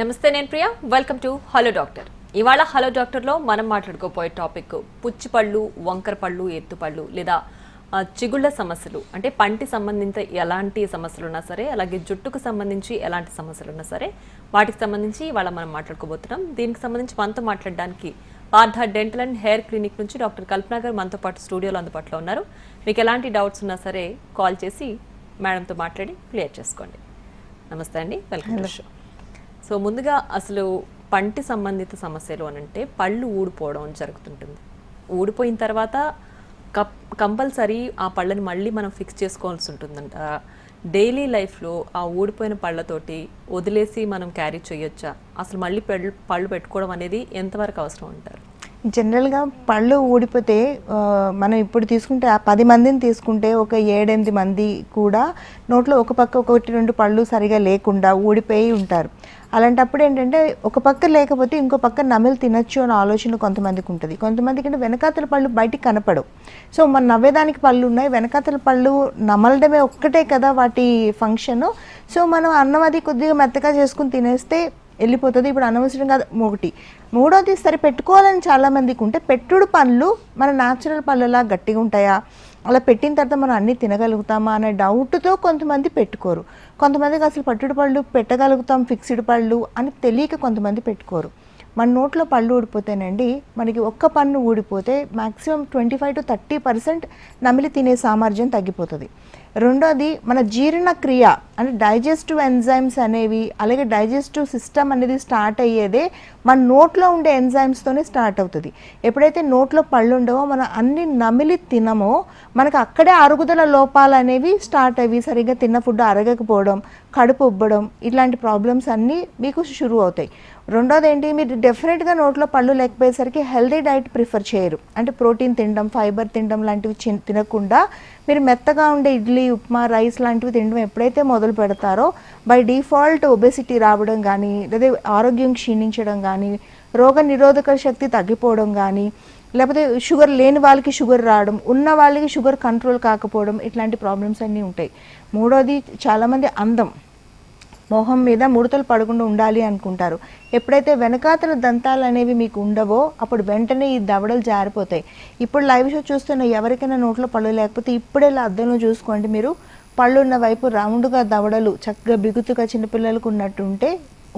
నమస్తే, నేను Priya. Welcome to hello doctor. ఇవాళ హలో డాక్టర్లో మనం మాట్లాడుకోపోయే టాపిక్ పుచ్చిపళ్ళు, వంకర పళ్ళు, ఎత్తుపళ్ళు లేదా చిగుళ్ళ సమస్యలు. అంటే పంటి సంబంధిత ఎలాంటి సమస్యలు ఉన్నా సరే, అలాగే జుట్టుకు సంబంధించి ఎలాంటి సమస్యలు ఉన్నా సరే వాటికి సంబంధించి ఇవాళ మనం మాట్లాడుకోబోతున్నాం. దీనికి సంబంధించి మనతో మాట్లాడడానికి Partha dental and hair clinic నుంచి డాక్టర్ కల్పన గారు మనతో పాటు స్టూడియోలో అందుబాటులో ఉన్నారు. మీకు ఎలాంటి డౌట్స్ ఉన్నా సరే కాల్ చేసి మేడంతో మాట్లాడి క్లియర్ చేసుకోండి. నమస్తే అండి, వెల్కమ్ టు షో. సో ముందుగా అసలు పంటి సంబంధిత సమస్యలు అని అంటే పళ్ళు ఊడిపోవడం జరుగుతుంటుంది. ఊడిపోయిన తర్వాత కంపల్సరీ ఆ పళ్ళని మళ్ళీ మనం ఫిక్స్ చేసుకోవాల్సి ఉంటుందంట. డైలీ లైఫ్లో ఆ ఊడిపోయిన పళ్ళతోటి వదిలేసి మనం క్యారీ చేయొచ్చా? అసలు మళ్ళీ పళ్ళు పెట్టుకోవడం అనేది ఎంతవరకు అవసరం అంటారు? జనరల్గా పళ్ళు ఊడిపోతే మనం ఇప్పుడు తీసుకుంటే ఆ 10 మందిని తీసుకుంటే ఒక 7-8 మంది కూడా నోట్లో ఒక పక్క 1-2 పళ్ళు సరిగా లేకుండా ఊడిపోయి ఉంటారు. అలాంటప్పుడు ఏంటంటే ఒక పక్క లేకపోతే ఇంకో పక్క నమిలి తినచ్చు అనే ఆలోచన కొంతమందికి ఉంటుంది. కొంతమందికి అంటే వెనకాతల పళ్ళు బయటికి కనపడవు. సో మన నవ్వేదానికి పళ్ళు ఉన్నాయి, వెనకాతల పళ్ళు నమలడమే ఒక్కటే కదా వాటి ఫంక్షను. సో మనం అన్నం అది కొద్దిగా మెత్తగా చేసుకుని తినేస్తే వెళ్ళిపోతుంది. ఇప్పుడు అనవసరంగా ఒకటి. మూడోది, సరే పెట్టుకోవాలని చాలామందికి ఉంటే పెట్టుడు పళ్ళు మన న్యాచురల్ పళ్ళలా గట్టిగా ఉంటాయా, అలా పెట్టిన తర్వాత మనం అన్నీ తినగలుగుతామా అనే డౌట్తో కొంతమంది పెట్టుకోరు. కొంతమందికి అసలు పట్టుడు పళ్ళు పెట్టగలుగుతాం ఫిక్స్డ్ పళ్ళు అని తెలియక కొంతమంది పెట్టుకోరు. మన నోట్లో పళ్ళు ఊడిపోతేనండి, మనకి ఒక్క పన్ను ఊడిపోతే మ్యాక్సిమం 25-30% నమిలి తినే సామర్థ్యం తగ్గిపోతుంది. రెండోది, మన జీర్ణక్రియ అంటే డైజెస్టివ్ ఎంజైమ్స్ అనేవి, అలాగే డైజెస్టివ్ సిస్టమ్ అనేది స్టార్ట్ అయ్యేదే మన నోట్లో ఉండే ఎంజైమ్స్తోనే స్టార్ట్ అవుతుంది. ఎప్పుడైతే నోట్లో పళ్ళు ఉండవో మనం అన్ని నమిలి తినమో మనకు అక్కడే అరుగుదల లోపాలు అనేవి స్టార్ట్ అయ్యి సరిగ్గా తిన్న ఫుడ్ అరగకపోవడం, కడుపు ఉబ్బడం, ఇట్లాంటి ప్రాబ్లమ్స్ అన్నీ మీకు షురూ అవుతాయి. రెండోది ఏంటి, మీరు డెఫినెట్గా నోట్లో పళ్ళు లేకపోయేసరికి హెల్దీ డైట్ ప్రిఫర్ చేయరు. అంటే ప్రోటీన్ తినడం, ఫైబర్ తినడం లాంటివి తినకుండా మీరు మెత్తగా ఉండే ఇడ్లీ, ఉప్మా, రైస్ లాంటివి తినడం ఎప్పుడైతే మొదలు పెడతారో బై డిఫాల్ట్ ఒబెసిటీ రావడం కానీ, లేదా ఆరోగ్యం క్షీణించడం కానీ, రోగ నిరోధక శక్తి తగ్గిపోవడం కానీ, లేకపోతే షుగర్ లేని వాళ్ళకి షుగర్ రావడం, ఉన్న వాళ్ళకి షుగర్ కంట్రోల్ కాకపోవడం, ఇట్లాంటి ప్రాబ్లమ్స్ అన్నీ ఉంటాయి. మూడోది, చాలామంది అందం, మొహం మీద ముడతలు పడకుండా ఉండాలి అనుకుంటారు. ఎప్పుడైతే వెనకాతల దంతాలు అనేవి మీకు ఉండవో అప్పుడు వెంటనే ఈ దవడలు జారిపోతాయి. ఇప్పుడు లైవ్ షో చూస్తున్న ఎవరికైనా నోట్లో పళ్ళు లేకపోతే ఇప్పుడే ఇలా అద్దంలో చూసుకోండి. మీరు పళ్ళు ఉన్న వైపు రౌండ్గా దవడలు చక్కగా బిగుతుగా చిన్నపిల్లలకు ఉన్నట్టుంటే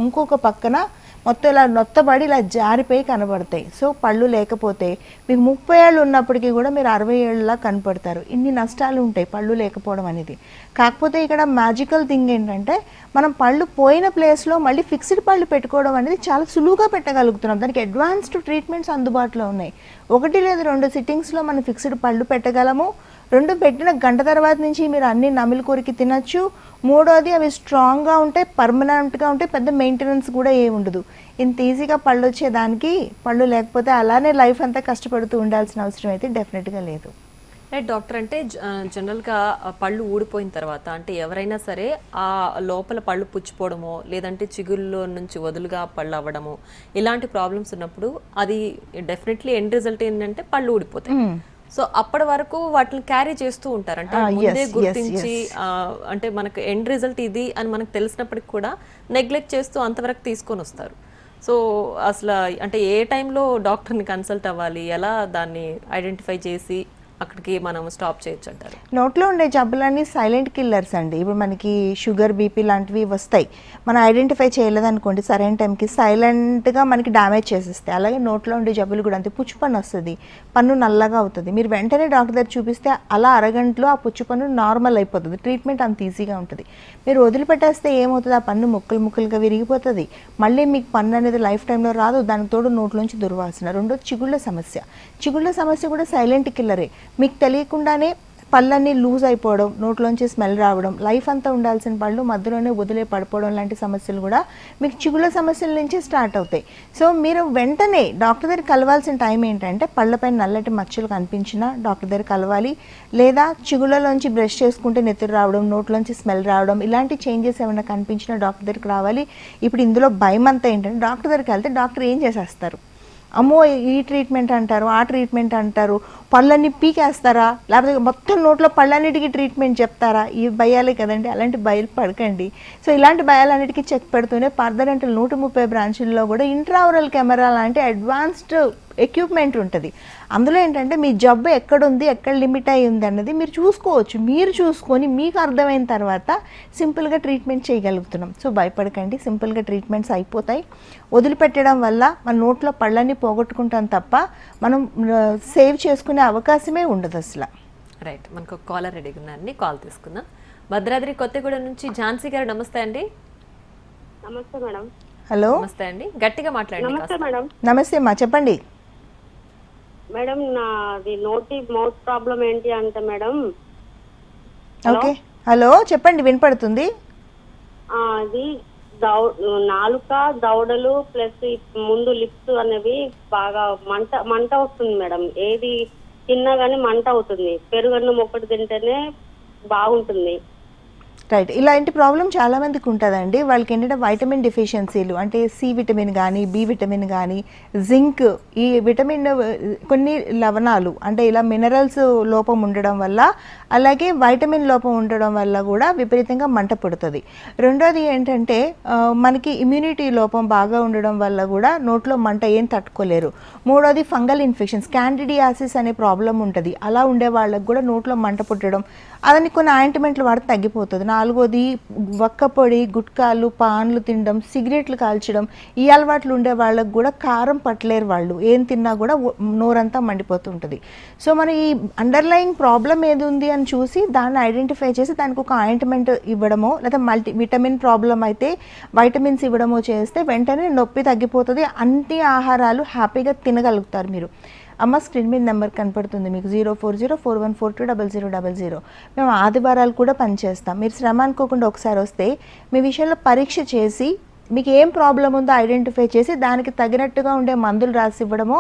ఇంకొక పక్కన మొత్తం ఇలా నొత్తబడి ఇలా జారిపోయి కనబడతాయి. సో పళ్ళు లేకపోతే మీకు 30 ఏళ్ళు ఉన్నప్పటికీ కూడా మీరు 60 ఏళ్ళలా కనపడతారు. ఇన్ని నష్టాలు ఉంటాయి పళ్ళు లేకపోవడం అనేది. కాకపోతే ఇక్కడ మ్యాజికల్ థింగ్ ఏంటంటే మనం పళ్ళు పోయిన ప్లేస్లో మళ్ళీ ఫిక్స్డ్ పళ్ళు పెట్టుకోవడం అనేది చాలా సులువుగా పెట్టగలుగుతున్నాం. దానికి అడ్వాన్స్డ్ ట్రీట్మెంట్స్ అందుబాటులో ఉన్నాయి. 1 లేదా 2 సిట్టింగ్స్లో మనం ఫిక్స్డ్ పళ్ళు పెట్టగలము. 2 పెట్టిన గంట తర్వాత నుంచి మీరు అన్ని నమిలి కొరికి తినచ్చు. మూడోది, అవి స్ట్రాంగ్గా ఉంటాయి, పర్మనెంట్గా ఉంటాయి, పెద్ద మెయింటెనెన్స్ కూడా ఏమి ఉండదు. ఇంత ఈజీగా పళ్ళు వచ్చేదానికి పళ్ళు లేకపోతే అలానే లైఫ్ అంతా కష్టపడుతూ ఉండాల్సిన అవసరం అయితే డెఫినెట్గా లేదు. Right doctor. అంటే జనరల్గా పళ్ళు ఊడిపోయిన తర్వాత అంటే ఎవరైనా సరే ఆ లోపల పళ్ళు పుచ్చిపోవడమో లేదంటే చిగుల్లో నుంచి వదులుగా పళ్ళు అవ్వడమో ఇలాంటి ప్రాబ్లమ్స్ ఉన్నప్పుడు అది డెఫినెట్లీ ఎండ్ రిజల్ట్ ఏంటంటే పళ్ళు ఊడిపోతాయి. సో అప్పటి వరకు వాటిని క్యారీ చేస్తూ ఉంటారు. అంటే ముందే గుర్తించి అంటే మనకు ఎండ్ రిజల్ట్ ఇది అని మనకు తెలిసినప్పటికి కూడా నెగ్లెక్ట్ చేస్తూ అంతవరకు తీసుకొని వస్తారు. సో అసలు అంటే ఏ టైంలో డాక్టర్ని కన్సల్ట్ అవ్వాలి, ఎలా దాన్ని ఐడెంటిఫై చేసి అక్కడికి మనం స్టాప్ చేయొచ్చు అంటారు? నోట్లో ఉండే జబ్బులన్నీ సైలెంట్ కిల్లర్స్ అండి. ఇప్పుడు మనకి షుగర్, బీపీ లాంటివి వస్తాయి, మనం ఐడెంటిఫై చేయలేదనుకోండి సరైన టైంకి సైలెంట్గా మనకి డ్యామేజ్ చేసేస్తాయి. అలాగే నోట్లో ఉండే జబ్బులు కూడా అంతే. పుచ్చు పన్ను వస్తుంది, పన్ను నల్లగా అవుతుంది, మీరు వెంటనే డాక్టర్ దగ్గర చూపిస్తే అలా అరగంటలో ఆ పుచ్చు పన్ను నార్మల్ అయిపోతుంది. ట్రీట్మెంట్ అంత ఈజీగా ఉంటుంది. మీరు వదిలిపెట్టేస్తే ఏమవుతుంది, ఆ పన్ను ముక్కలు ముక్కలుగా విరిగిపోతుంది. మళ్ళీ మీకు పన్ను అనేది లైఫ్ టైంలో రాదు. దానికి తోడు నోట్లోంచి దుర్వాసన. రెండోది చిగుళ్ళ సమస్య. చిగుళ్ళ సమస్య కూడా సైలెంట్ కిల్లరే. మీకు తెలియకుండానే పళ్ళన్నీ లూజ్ అయిపోవడం, నోట్లోంచి స్మెల్ రావడం, లైఫ్ అంతా ఉండాల్సిన పళ్ళు మధ్యలోనే వదిలే పడిపోవడం లాంటి సమస్యలు కూడా మీకు చిగుళ్ళ సమస్యల నుంచి స్టార్ట్ అవుతాయి. సో మీరు వెంటనే డాక్టర్ దగ్గర కలవాల్సిన టైం ఏంటంటే పళ్ళపైన నల్లటి మచ్చలు కనిపించినా డాక్టర్ దగ్గర కలవాలి. లేదా చిగుళ్ళలోంచి బ్రష్ చేసుకుంటే నెత్తురు రావడం, నోట్లోంచి స్మెల్ రావడం, ఇలాంటి చేంజెస్ ఏమైనా కనిపించినా డాక్టర్ దగ్గరికి రావాలి. ఇప్పుడు ఇందులో భయం అంతా ఏంటంటే డాక్టర్ దగ్గరికి వెళ్తే డాక్టర్ ఏం చేసేస్తారు, అమ్మో ఈ ట్రీట్మెంట్ అంటారు, ఆ ట్రీట్మెంట్ అంటారు, పళ్ళన్నీ పీకేస్తారా, లేకపోతే మొత్తం నోట్లో పళ్ళన్నిటికీ ట్రీట్మెంట్ చెప్తారా, ఇవి భయాలే కదండి. అలాంటి భయాలు పడకండి. సో ఇలాంటి భయాలన్నిటికీ చెక్ పెడుతూనే ఫర్దర్ అంటే 130 బ్రాంచుల్లో కూడా ఇంట్రావరల్ కెమెరా లాంటి అడ్వాన్స్డ్ ఎక్విప్మెంట్ ఉంటుంది. అందులో ఏంటంటే మీ జబ్బు ఎక్కడుంది, ఎక్కడ లిమిట్ అయి ఉంది అన్నది మీరు చూసుకోవచ్చు. మీరు చూసుకొని మీకు అర్థమైన తర్వాత సింపుల్గా ట్రీట్మెంట్ చేయగలుగుతున్నాం. సో భయపడకండి, సింపుల్గా ట్రీట్మెంట్స్ అయిపోతాయి. వదిలిపెట్టడం వల్ల మన నోట్లో పళ్ళన్నీ పోగొట్టుకుంటాం తప్ప మనం సేవ్ చేసుకునే అవకాశమే ఉండదు అసలు. రైట్, మనకు ఒక కాలర్ రెడీగా ఉన్నారండి, కాల్ తీసుకుందాం. భద్రాద్రి కొత్తగూడెం నుంచి ఝాన్సీ గారు, నమస్తే అండి. నమస్తే మేడం. హలో, నమస్తే అండి, గట్టిగా మాట్లాడండి. నమస్తే మేడం. నమస్తే అమ్మా, చెప్పండి. మేడం నాది నోటి మౌత్ ప్రాబ్లం ఏంటి అంటే మేడం. ఓకే, హలో చెప్పండి, వినపడుతుంది. అది నాలుక, దవడలు ప్లస్ ముందు లిప్స్ అనేవి బాగా మంట వస్తుంది మేడం. ఏది తిన్నా గానీ మంట అవుతుంది. పెరుగన్నం ఒకటి తింటేనే బాగుంటుంది. రైట్, ఇలాంటి ప్రాబ్లం చాలా మందికి ఉంటుందండి. వాళ్ళకి ఏంటంటే వైటమిన్ డెఫిషియన్సీలు అంటే సి విటమిన్ కానీ, బి విటమిన్ కానీ, జింక్, ఈ విటమిన్ కొన్ని లవణాలు అంటే ఇలా మినరల్స్ లోపం ఉండడం వల్ల, అలాగే వైటమిన్ లోపం ఉండడం వల్ల కూడా విపరీతంగా మంట పుడుతుంది. రెండోది ఏంటంటే మనకి ఇమ్యూనిటీ లోపం బాగా ఉండడం వల్ల కూడా నోట్లో మంట ఏం తట్టుకోలేరు. మూడోది ఫంగల్ ఇన్ఫెక్షన్స్, క్యాండిడియాసిస్ అనే ప్రాబ్లం ఉంటుంది. అలా ఉండే వాళ్ళకి కూడా నోట్లో మంట పుట్టడం, అదని కొన్ని ఆయింట్మెంట్లు వాడితే తగ్గిపోతుంది. నాలుగోది వక్క పొడి, గుట్కాలు, పాన్లు తినడం, సిగరెట్లు కాల్చడం, ఈ అలవాట్లు ఉండే వాళ్ళకు కూడా కారం పట్టలేరు. వాళ్ళు ఏం తిన్నా కూడా నోరంతా మండిపోతుంటుంది. సో మనం ఈ అండర్లయింగ్ ప్రాబ్లం ఏది ఉంది అని చూసి దాన్ని ఐడెంటిఫై చేసి దానికి ఒక ఆయింట్మెంట్ ఇవ్వడమో, లేదా విటమిన్ ప్రాబ్లం అయితే వైటమిన్స్ ఇవ్వడమో చేస్తే వెంటనే నొప్పి తగ్గిపోతుంది. అన్ని ఆహారాలు హ్యాపీగా తినగలుగుతారు మీరు. అమ్మ, స్క్రీన్ మీద నెంబర్ కనపడుతుంది మీకు, 040414200000. మేము ఆదివారాలు కూడా పనిచేస్తాం. మీరు శ్రమ అనుకోకుండా ఒకసారి వస్తే మీ విషయంలో పరీక్ష చేసి మీకు ఏం ప్రాబ్లం ఉందో ఐడెంటిఫై చేసి దానికి తగినట్టుగా ఉండే మందులు రాసి ఇవ్వడమో,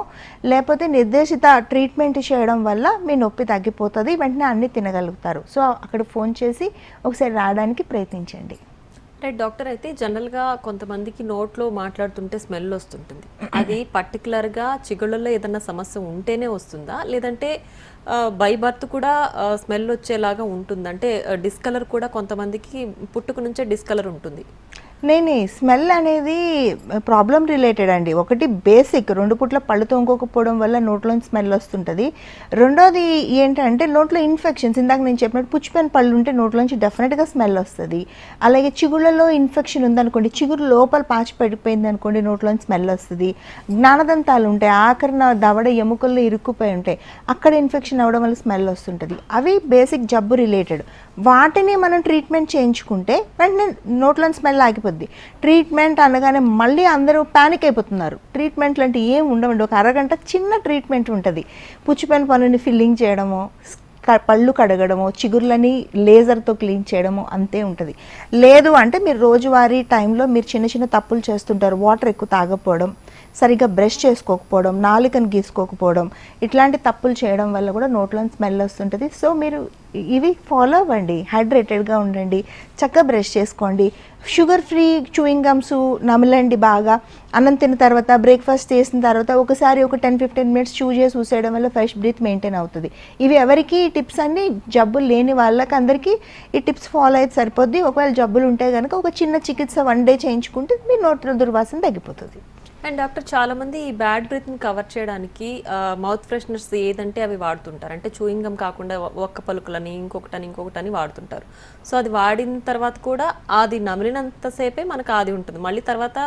లేకపోతే నిర్దేశిత ట్రీట్మెంట్ చేయడం వల్ల మీ నొప్పి తగ్గిపోతుంది. వెంటనే అన్నీ తినగలుగుతారు. సో అక్కడ ఫోన్ చేసి ఒకసారి రావడానికి ప్రయత్నించండి. రైట్ డాక్టర్, అయితే జనరల్గా కొంతమందికి నోట్లో మాట్లాడుతుంటే స్మెల్ వస్తుంటుంది. అది పర్టికులర్గా చిగుళ్ళలో ఏదన్నా సమస్య ఉంటేనే వస్తుందా, లేదంటే బై బర్త్ కూడా స్మెల్ వచ్చేలాగా ఉంటుంది? అంటే డిస్కలర్ కూడా కొంతమందికి పుట్టుక నుంచే డిస్కలర్ ఉంటుంది. నేను స్మెల్ అనేది ప్రాబ్లం రిలేటెడ్ అండి. ఒకటి బేసిక్, 2 పూట్ల పళ్ళు తోముకోకపోవడం వల్ల నోట్లోంచి స్మెల్ వస్తుంటుంది. రెండోది ఏంటంటే నోట్లో ఇన్ఫెక్షన్స్, ఇందాక నేను చెప్పినట్టు పుచ్చిపోయిన పళ్ళు ఉంటే నోట్లోంచి డెఫినెట్గా స్మెల్ వస్తుంది. అలాగే చిగుళ్ళలో ఇన్ఫెక్షన్ ఉందనుకోండి, చిగురు లోపల పాచి పడిపోయింది అనుకోండి, నోట్లోంచి స్మెల్ వస్తుంది. జ్ఞానదంతాలు ఉంటాయి, ఆఖరిన దవడ ఎముకల్లో ఇరుక్కుపోయి ఉంటాయి, అక్కడ ఇన్ఫెక్షన్ అవ్వడం వల్ల స్మెల్ వస్తుంటుంది. అవి బేసిక్ జబ్బు రిలేటెడ్. వాటిని మనం ట్రీట్మెంట్ చేయించుకుంటే వెంటనే నోట్లోని స్మెల్ ఆగిపోతుంది. ట్రీట్మెంట్ అనగానే మళ్ళీ అందరూ ప్యానిక్ అయిపోతున్నారు. ట్రీట్మెంట్లు అంటే ఏం ఉండవండి, ఒక అరగంట చిన్న ట్రీట్మెంట్ ఉంటుంది. పుచ్చిపోయిన పనుని ఫిల్లింగ్ చేయడమో, పళ్ళు కడగడమో, చిగుర్లని లేజర్తో క్లీన్ చేయడమో అంతే ఉంటుంది. లేదు అంటే మీరు రోజువారీ టైంలో మీరు చిన్న చిన్న తప్పులు చేస్తుంటారు. వాటర్ ఎక్కువ తాగకపోవడం, సరిగ్గా బ్రష్ చేసుకోకపోవడం, నాలుకను గీసుకోకపోవడం, ఇట్లాంటి తప్పులు చేయడం వల్ల కూడా నోట్లో స్మెల్ వస్తుంటుంది. సో మీరు ఇవి ఫాలో అవ్వండి, హైడ్రేటెడ్గా ఉండండి, చక్కగా బ్రష్ చేసుకోండి, షుగర్ ఫ్రీ చూయింగ్ గమ్స్ నమలండి బాగా. అన్నం తిన్న తర్వాత, బ్రేక్ఫాస్ట్ చేసిన తర్వాత ఒకసారి ఒక 10-15 మినిట్స్ చూ చేసి చూసేయడం వల్ల ఫ్రెష్ బ్రీత్ మెయింటైన్ అవుతుంది. ఇవి ఎవరికి ఈ టిప్స్ అన్ని జబ్బులు లేని వాళ్ళకి అందరికీ ఈ టిప్స్ ఫాలో అయితే సరిపోద్ది. ఒకవేళ జబ్బులు ఉంటే కనుక ఒక చిన్న చికిత్స 1 డే చేయించుకుంటే మీ నోట్లో దుర్వాసన తగ్గిపోతుంది. అండ్ డాక్టర్, చాలామంది ఈ బ్యాడ్ బ్రీత్ని కవర్ చేయడానికి మౌత్ ఫ్రెషనర్స్ ఏదంటే అవి వాడుతుంటారు. అంటే చూయింగ్ గమ్ కాకుండా ఒక్క పలుకులని ఇంకొకటని వాడుతుంటారు. సో అది వాడిన తర్వాత కూడా అది నమిలినంతసేపే మనకు అది ఉంటుంది, మళ్ళీ తర్వాత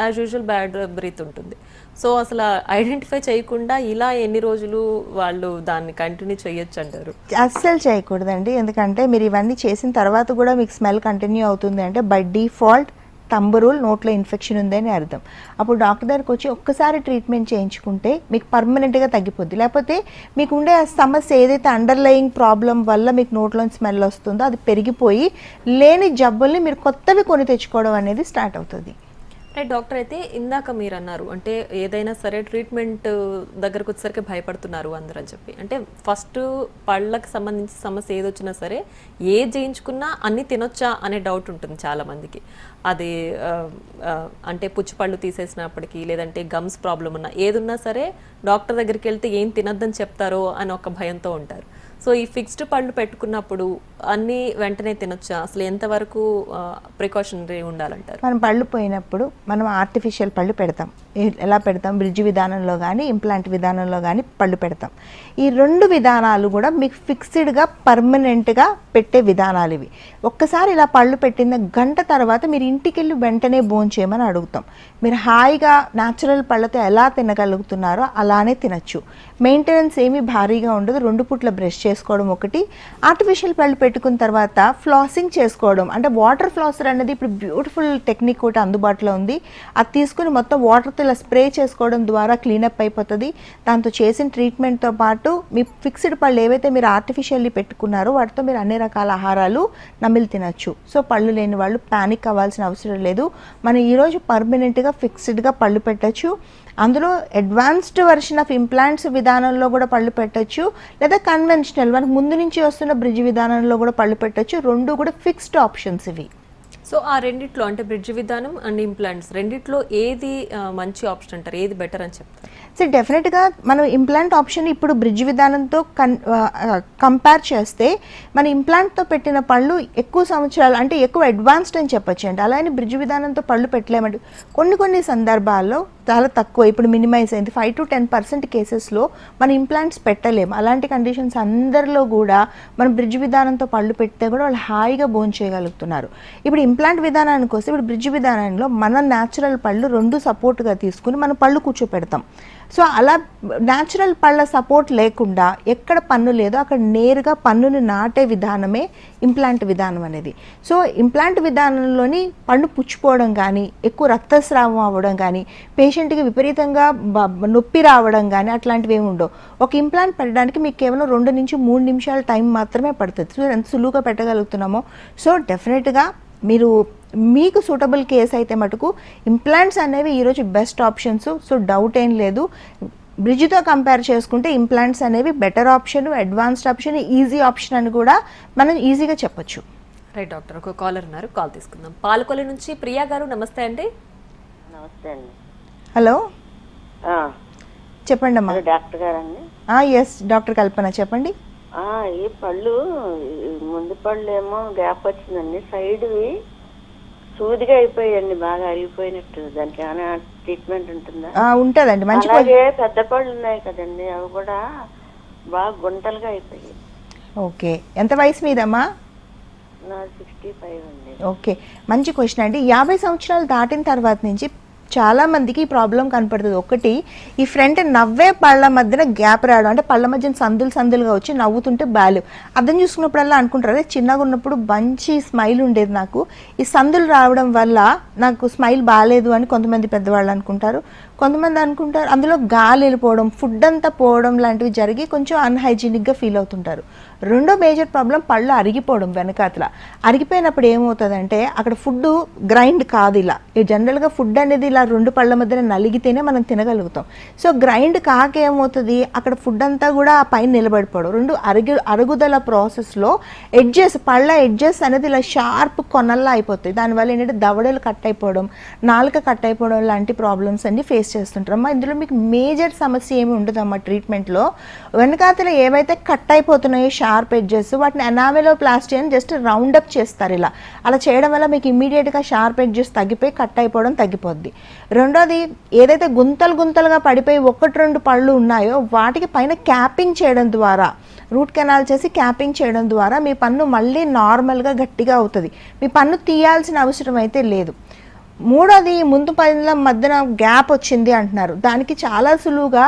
యాజ్ యూజువల్ బ్యాడ్ బ్రీత్ ఉంటుంది. సో అసలు ఐడెంటిఫై చేయకుండా ఇలా ఎన్ని రోజులు వాళ్ళు దాన్ని కంటిన్యూ చేయొచ్చు అంటారు? అస్సలు చేయకూడదండి. ఎందుకంటే మీరు ఇవన్నీ చేసిన తర్వాత కూడా మీకు స్మెల్ కంటిన్యూ అవుతుంది అంటే బై డిఫాల్ట్ తంబరూల్ నోట్లో ఇన్ఫెక్షన్ ఉందని అర్థం. అప్పుడు డాక్టర్ దగ్గరికి వచ్చి ఒక్కసారి ట్రీట్మెంట్ చేయించుకుంటే మీకు పర్మనెంట్గా తగ్గిపోద్ది. లేకపోతే మీకు ఉండే సమస్య ఏదైతే అండర్లయింగ్ ప్రాబ్లం వల్ల మీకు నోట్లో స్మెల్ వస్తుందో అది పెరిగిపోయి లేని జబ్బుల్ని మీరు కొత్తవి కొని తెచ్చుకోవడం అనేది స్టార్ట్ అవుతుంది. రైట్ డాక్టర్, అయితే ఇందాక మీరు అన్నారు అంటే ఏదైనా సరే ట్రీట్మెంట్ దగ్గరకు వచ్చేసరికి భయపడుతున్నారు అందరూ అని చెప్పి, అంటే ఫస్ట్ పళ్ళకి సంబంధించి సమస్య ఏది వచ్చినా సరే ఏ చేయించుకున్నా అన్ని తినొచ్చా అనే డౌట్ ఉంటుంది చాలా మందికి. అది అంటే పుచ్చిపళ్ళు తీసేసినప్పటికీ లేదంటే గమ్స్ ప్రాబ్లం ఉన్నా ఏదున్నా సరే డాక్టర్ దగ్గరికి వెళ్తే ఏం తినొద్దని చెప్తారో అని ఒక భయంతో ఉంటారు. సో ఈ ఫిక్స్డ్ పళ్ళు పెట్టుకున్నప్పుడు అన్నీ వెంటనే తినొచ్చా, అసలు ఎంతవరకు ప్రికాషనరీ ఉండాలంటారు? మనం పళ్ళు పోయినప్పుడు మనం ఆర్టిఫిషియల్ పళ్ళు పెడతాం. ఎలా పెడతాం? బ్రిడ్జ్ విధానంలో కానీ ఇంప్లాంట్ విధానంలో కానీ పళ్ళు పెడతాం. ఈ రెండు విధానాలు కూడా మీకు ఫిక్స్డ్గా పర్మనెంట్గా పెట్టే విధానాలు ఇవి. ఒక్కసారి ఇలా పళ్ళు పెట్టిన గంట తర్వాత మీరు ఇంటికి వెళ్ళి వెంటనే భోంచేయమని అడుగుతాం. మీరు హాయిగా న్యాచురల్ పళ్ళతో ఎలా తినగలుగుతున్నారో అలానే తినచ్చు. మెయింటెనెన్స్ ఏమీ భారీగా ఉండదు. 2 పూట్ల బ్రష్ చేసుకోవడం ఒకటి, ఆర్టిఫిషియల్ పళ్ళు పెట్టుకున్న తర్వాత ఫ్లాసింగ్ చేసుకోవడం. అంటే వాటర్ ఫ్లాసర్ అనేది ఇప్పుడు బ్యూటిఫుల్ టెక్నిక్ ఒకటి అందుబాటులో ఉంది. అది తీసుకుని మొత్తం వాటర్తో ఇలా స్ప్రే చేసుకోవడం ద్వారా క్లీనప్ అయిపోతుంది. దాంతో చేసిన ట్రీట్మెంట్తో పాటు మీ ఫిక్స్డ్ పళ్ళు ఏవైతే మీరు ఆర్టిఫిషియల్లీ పెట్టుకున్నారో వాటితో మీరు అన్ని రకాల ఆహారాలు నమిలి తినచ్చు. సో పళ్ళు లేని వాళ్ళు ప్యానిక్ అవ్వాల్సిన అవసరం లేదు. మనం ఈరోజు పర్మనెంట్గా ఫిక్స్డ్గా పళ్ళు పెట్టచ్చు. అందులో అడ్వాన్స్డ్ వర్షన్ ఆఫ్ ఇంప్లాంట్స్ విధానంలో కూడా పళ్ళు పెట్టచ్చు, లేదా కన్వెన్షనల్ మనకు ముందు నుంచి వస్తున్న బ్రిడ్జ్ విధానంలో కూడా పళ్ళు పెట్టచ్చు. 2 కూడా ఫిక్స్డ్ ఆప్షన్స్ ఇవి. సో ఆ రెండిట్లో అంటే బ్రిడ్జ్ విధానం అండ్ ఇంప్లాంట్స్ రెండిట్లో ఏది మంచి ఆప్షన్ అంటారు, ఏది బెటర్ అని చెప్తారు? సో డెఫినెట్గా మనం ఇంప్లాంట్ ఆప్షన్ ఇప్పుడు బ్రిడ్జ్ విధానంతో కంపేర్ చేస్తే మన ఇంప్లాంట్తో పెట్టిన పళ్ళు ఎక్కువ సంవత్సరాలు అంటే ఎక్కువ అడ్వాన్స్డ్ అని చెప్పొచ్చు అండి. అలానే బ్రిడ్జ్ విధానంతో పళ్ళు పెట్టలేమండి. కొన్ని సందర్భాల్లో చాలా తక్కువ, ఇప్పుడు మినిమైజ్ అయింది. 5 to 10% కేసెస్లో మన ఇంప్లాంట్స్ పెట్టలేము. అలాంటి కండిషన్స్ అందరిలో కూడా మనం బ్రిడ్జ్ విధానంతో పళ్ళు పెడితే కూడా వాళ్ళు హాయిగా భోజనం చేయగలుగుతున్నారు. ఇప్పుడు ఇంప్లాంట్ విధానానికి వస్తే ఇప్పుడు బ్రిడ్జ్ విధానంలో మన న్యాచురల్ పళ్ళు 2 సపోర్ట్గా తీసుకుని మనం పళ్ళు కూర్చోపెడతాం. సో అలా న్యాచురల్ పళ్ళ సపోర్ట్ లేకుండా ఎక్కడ పన్ను లేదో అక్కడ నేరుగా పన్నుని నాటే విధానమే ఇంప్లాంట్ విధానం అనేది. సో ఇంప్లాంట్ విధానంలోని పన్ను పుచ్చిపోవడం కానీ, ఎక్కువ రక్తస్రావం అవ్వడం కానీ, పేషెంట్కి విపరీతంగా నొప్పి రావడం కానీ అట్లాంటివి ఏమి ఉండవు. ఒక ఇంప్లాంట్ పెట్టడానికి మీకు కేవలం 2 నుంచి 3 నిమిషాల టైం మాత్రమే పడుతుంది. సో ఎంత సులువుగా పెట్టగలుగుతున్నామో. సో డెఫినెట్గా మీరు మీకు సూటబుల్ కేస్ అయితే మటుకు ఇంప్లాంట్స్ అనేవి ఈరోజు బెస్ట్ ఆప్షన్స్. సో డౌట్ ఏం లేదు. బ్రిడ్జ్తో కంపేర్ చేసుకుంటే ఇంప్లాంట్స్ అనేవి better option, advanced option, easy option అని కూడా మనం ఈజీగా చెప్పొచ్చు. రైట్ డాక్టర్, ఒక కాలర్ ఉన్నారు, కాల్ తీసుకుందాం. పాలకొల్లు నుంచి ప్రియా గారు, నమస్తే అండి. నమస్తే అండి. హలో, చెప్పండి అమ్మా. డాక్టర్ గారండి? ఎస్, డాక్టర్ కల్పన, చెప్పండి. ఈ పళ్ళు ముందు పళ్ళు ఏమో గ్యాప్ వచ్చిందండి, సైడ్వి సూదిగా అయిపోయాయండి, బాగా అరిగిపోయినట్టు. దానికి ఏమైనా ట్రీట్మెంట్ ఉంటుందా? ఉంటుందండి. మంచి అలాగే పెద్ద పళ్ళు ఉన్నాయి కదండి, అవి కూడా బాగా గుంటలుగా అయిపోయాయి. ఓకే, ఎంత వయసు మీదమ్మా? నా 65 అండి. ఓకే, మంచి క్వశ్చన్ అండి. 50 సంవత్సరాలు దాటిన తర్వాత నుంచి చాలా మందికి ఈ ప్రాబ్లం కనపడుతుంది. ఒకటి, ఈ ఫ్రంట్ నవ్వే పళ్ళ మధ్యన గ్యాప్ రావడం, అంటే పళ్ళ మధ్యన సందులుగా వచ్చి నవ్వుతుంటే బాలు అర్థం చూసుకున్నప్పుడల్లా అనుకుంటారు, అదే చిన్నగా ఉన్నప్పుడు మంచి స్మైల్ ఉండేది నాకు, ఈ సందులు రావడం వల్ల నాకు స్మైల్ బాగాలేదు అని కొంతమంది పెద్దవాళ్ళు అనుకుంటారు. కొంతమంది అనుకుంటారు అందులో గాలి వెళ్ళిపోవడం, ఫుడ్ అంతా పోవడం లాంటివి జరిగి కొంచెం అన్హైజీనిక్గా ఫీల్ అవుతుంటారు. రెండో మేజర్ ప్రాబ్లం పళ్ళు అరిగిపోవడం. వెనకాతల అరిగిపోయినప్పుడు ఏమవుతుందంటే అక్కడ ఫుడ్ గ్రైండ్ కాదు. ఇలా జనరల్గా ఫుడ్ అనేది ఇలా 2 పళ్ళ మధ్యన నలిగితేనే మనం తినగలుగుతాం. సో గ్రైండ్ కాక ఏమవుతుంది, అక్కడ ఫుడ్ అంతా కూడా ఆ పైన నిలబడిపోవడం. 2 అరుగుదల ప్రాసెస్లో పళ్ళ ఎడ్జెస్ అనేది ఇలా షార్ప్ కొనల్లా అయిపోతాయి. దానివల్ల ఏంటంటే దవడలు కట్ అయిపోవడం, నాలుక కట్ అయిపోవడం లాంటి ప్రాబ్లమ్స్ అన్ని ఫేస్ చేస్తుంటారమ్మా. ఇందులో మీకు మేజర్ సమస్య ఏమి ఉండదమ్మా. ట్రీట్మెంట్లో వెనకాతల ఏవైతే కట్ అయిపోతున్నాయో షార్ప్ ఎడ్జెస్, వాటిని ఎనామెలోప్లాస్టీ అని జస్ట్ రౌండప్ చేస్తారు. అలా చేయడం వల్ల మీకు ఇమ్మీడియట్గా షార్ప్ ఎడ్జెస్ తగ్గిపోయి కట్ అయిపోవడం తగ్గిపోద్ది. రెండోది, ఏదైతే గుంతలుగా పడిపోయి 1-2 పళ్ళు ఉన్నాయో వాటికి పైన క్యాపింగ్ చేయడం ద్వారా, రూట్ కెనాల్ చేసి క్యాపింగ్ చేయడం ద్వారా మీ పన్ను మళ్ళీ నార్మల్గా గట్టిగా అవుతుంది. మీ పన్ను తీయాల్సిన అవసరం అయితే లేదు. మూడోది, ముందు పళ్ళ మధ్యన గ్యాప్ వచ్చింది అంటున్నారు. దానికి చాలా సులువుగా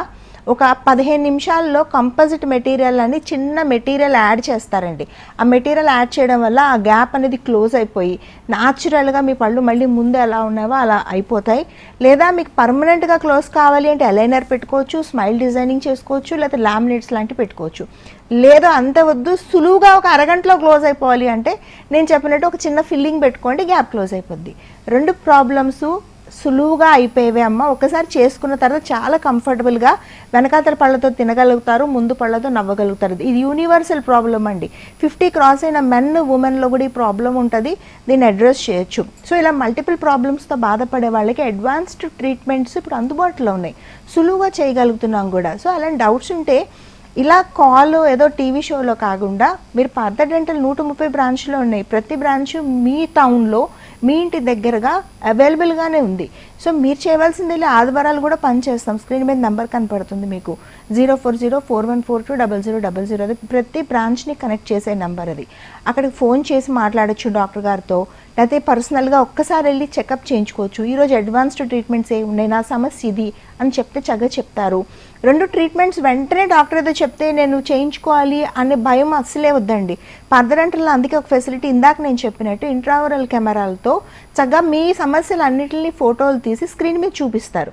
ఒక 15 నిమిషాల్లో కంపోజిట్ మెటీరియల్ అని చిన్న మెటీరియల్ యాడ్ చేస్తారండి. ఆ మెటీరియల్ యాడ్ చేయడం వల్ల ఆ గ్యాప్ అనేది క్లోజ్ అయిపోయి న్యాచురల్గా మీ పళ్ళు మళ్ళీ ముందు ఎలా ఉన్నావో అలా అయిపోతాయి. లేదా మీకు పర్మనెంట్గా క్లోజ్ కావాలి అంటే అలైనర్ పెట్టుకోవచ్చు, స్మైల్ డిజైనింగ్ చేసుకోవచ్చు, లేదా లామినేట్స్ లాంటివి పెట్టుకోవచ్చు. లేదు అంత వద్దు, సులువుగా ఒక అరగంటలో క్లోజ్ అయిపోవాలి అంటే నేను చెప్పినట్టు ఒక చిన్న ఫిల్లింగ్ పెట్టుకోండి, గ్యాప్ క్లోజ్ అయిపోద్ది. 2 ప్రాబ్లమ్స్ సులువుగా అయిపోయేవే అమ్మ. ఒకసారి చేసుకున్న తర్వాత చాలా కంఫర్టబుల్గా వెనకాతల పళ్ళతో తినగలుగుతారు, ముందు పళ్ళతో నవ్వగలుగుతారు. ఇది యూనివర్సల్ ప్రాబ్లం అండి. 50 క్రాస్ అయిన మెన్ ఉమెన్లో కూడా ఈ ప్రాబ్లం ఉంటుంది, దీన్ని అడ్రస్ చేయొచ్చు. సో ఇలా మల్టిపుల్ ప్రాబ్లమ్స్తో బాధపడే వాళ్ళకి అడ్వాన్స్డ్ ట్రీట్మెంట్స్ ఇప్పుడు అందుబాటులో ఉన్నాయి, సులువుగా చేయగలుగుతున్నాం కూడా. సో అలాంటి డౌట్స్ ఉంటే ఇలా కాల్ ఏదో టీవీ షోలో కాకుండా మీరు పార్థ డెంటల్ 130 బ్రాంచ్లో ఉన్నాయి. ప్రతి బ్రాంచ్ మీ టౌన్లో మీ ఇంటి దగ్గరగా అవైలబుల్గానే ఉంది. సో మీరు చేయవలసింది ఆదివారాలు కూడా పనిచేస్తాం. స్క్రీన్ మీద నెంబర్ కనపడుతుంది మీకు, 04041420000. అది ప్రతి బ్రాంచ్ని కనెక్ట్ చేసే నెంబర్. అది అక్కడికి ఫోన్ చేసి మాట్లాడచ్చు డాక్టర్ గారితో, లేకపోతే పర్సనల్గా ఒక్కసారి వెళ్ళి చెకప్ చేయించుకోవచ్చు. ఈరోజు అడ్వాన్స్డ్ ట్రీట్మెంట్స్ ఏ ఉన్నాయి, నా సమస్య ఇది అని చెప్తే చక్కగా చెప్తారు. 2 ట్రీట్మెంట్స్ వెంటనే డాక్టర్ ఏదో చెప్తే నేను చేయించుకోవాలి అనే భయం అస్సలే వద్దండి. పార్థ డెంటల్లో అందుకే ఒక ఫెసిలిటీ, ఇందాక నేను చెప్పినట్టు ఇంట్రావరల్ కెమెరాలతో చక్కగా మీ సమస్యలు అన్నిటిని ఫోటోలు తీసి స్క్రీన్ మీద చూపిస్తారు.